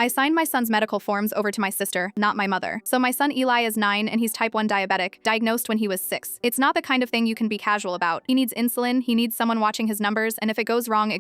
I signed my son's medical forms over to my sister, not my mother. So my son Eli is 9 and he's type 1 diabetic, diagnosed when he was 6. It's not the kind of thing you can be casual about. He needs insulin, he needs someone watching his numbers, and if it goes wrong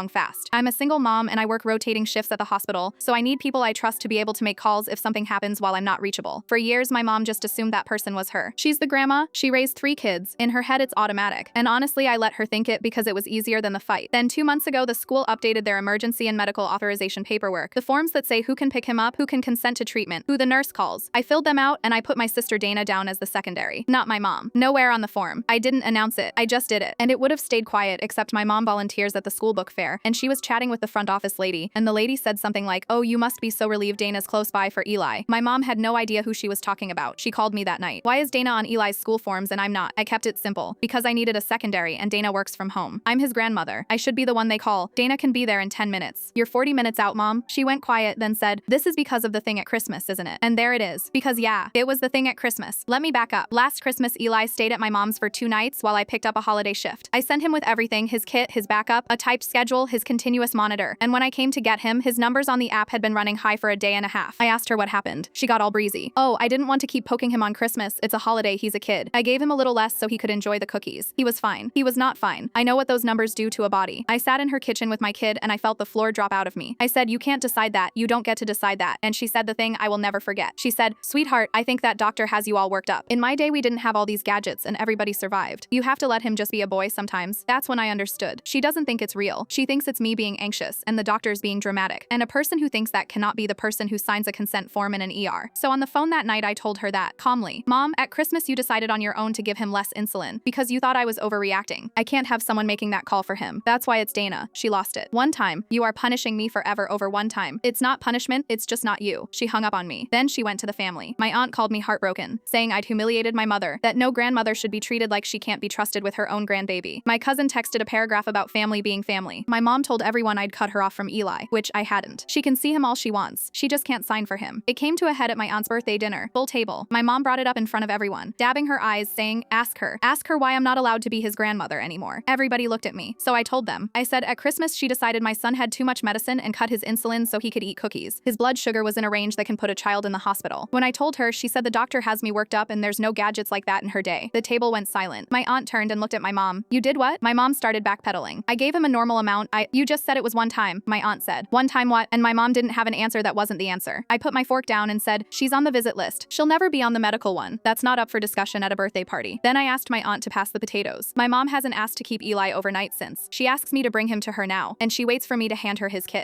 fast. I'm a single mom and I work rotating shifts at the hospital, so I need people I trust to be able to make calls if something happens while I'm not reachable. For years, my mom just assumed that person was her. She's the grandma, she raised 3 kids. In her head, it's automatic. And honestly, I let her think it because it was easier than the fight. Then 2 months ago, the school updated their emergency and medical authorization paperwork. The forms that say who can pick him up, who can consent to treatment, who the nurse calls. I filled them out and I put my sister Dana down as the secondary. Not my mom. Nowhere on the form. I didn't announce it. I just did it. And it would have stayed quiet except my mom volunteers at the school book fair and she was chatting with the front office lady and the lady said something like, "Oh, you must be so relieved Dana's close by for Eli." My mom had no idea who she was talking about. She called me that night. Why is Dana on Eli's school forms and I'm not? I kept it simple. Because I needed a secondary and Dana works from home. I'm his grandmother. I should be the one they call. Dana can be there in 10 minutes. You're 40 minutes out, Mom. She went quiet, then said, "This is because of the thing at Christmas, isn't it?" And there it is. Because yeah, it was the thing at Christmas. Let me back up. Last Christmas, Eli stayed at my mom's for 2 nights while I picked up a holiday shift. I sent him with everything, his kit, his backup, a typed schedule, his continuous monitor. And when I came to get him, his numbers on the app had been running high for a day and a half. I asked her what happened. She got all breezy. "Oh, I didn't want to keep poking him on Christmas. It's a holiday, he's a kid." I gave him a little less so he could enjoy the cookies. He was fine. He was not fine. I know what those numbers do to a body. I sat in her kitchen with my kid and I felt the floor drop out of me. I said, "You can't decide that. You don't get to decide that." And she said the thing I will never forget. She said, "Sweetheart, I think that doctor has you all worked up. In my day, we didn't have all these gadgets and everybody survived. You have to let him just be a boy sometimes." That's when I understood. She doesn't think it's real. She thinks it's me being anxious and the doctors being dramatic. And a person who thinks that cannot be the person who signs a consent form in an ER. So on the phone that night, I told her that, calmly, "Mom, at Christmas you decided on your own to give him less insulin because you thought I was overreacting. I can't have someone making that call for him. That's why it's Dana." She lost it. "One time. You are punishing me forever over one time. It's not punishment, it's just not you." She hung up on me. Then she went to the family. My aunt called me heartbroken, saying I'd humiliated my mother, that no grandmother should be treated like she can't be trusted with her own grandbaby. My cousin texted a paragraph about family being family. My mom told everyone I'd cut her off from Eli, which I hadn't. She can see him all she wants. She just can't sign for him. It came to a head at my aunt's birthday dinner. Full table. My mom brought it up in front of everyone, dabbing her eyes, saying, Ask her why I'm not allowed to be his grandmother anymore." Everybody looked at me. So I told them. I said, "At Christmas she decided my son had too much medicine and cut his insulin so he could eat cookies. His blood sugar was in a range that can put a child in the hospital." When I told her, she said the doctor has me worked up and there's no gadgets like that in her day. The table went silent. My aunt turned and looked at my mom. "You did what?" My mom started backpedaling. "I gave him a normal amount. You just said it was one time," my aunt said. "One time what?" And my mom didn't have an answer that wasn't the answer. I put my fork down and said, "She's on the visit list. She'll never be on the medical one. That's not up for discussion at a birthday party." Then I asked my aunt to pass the potatoes. My mom hasn't asked to keep Eli overnight since. She asks me to bring him to her now, and she waits for me to hand her his kit.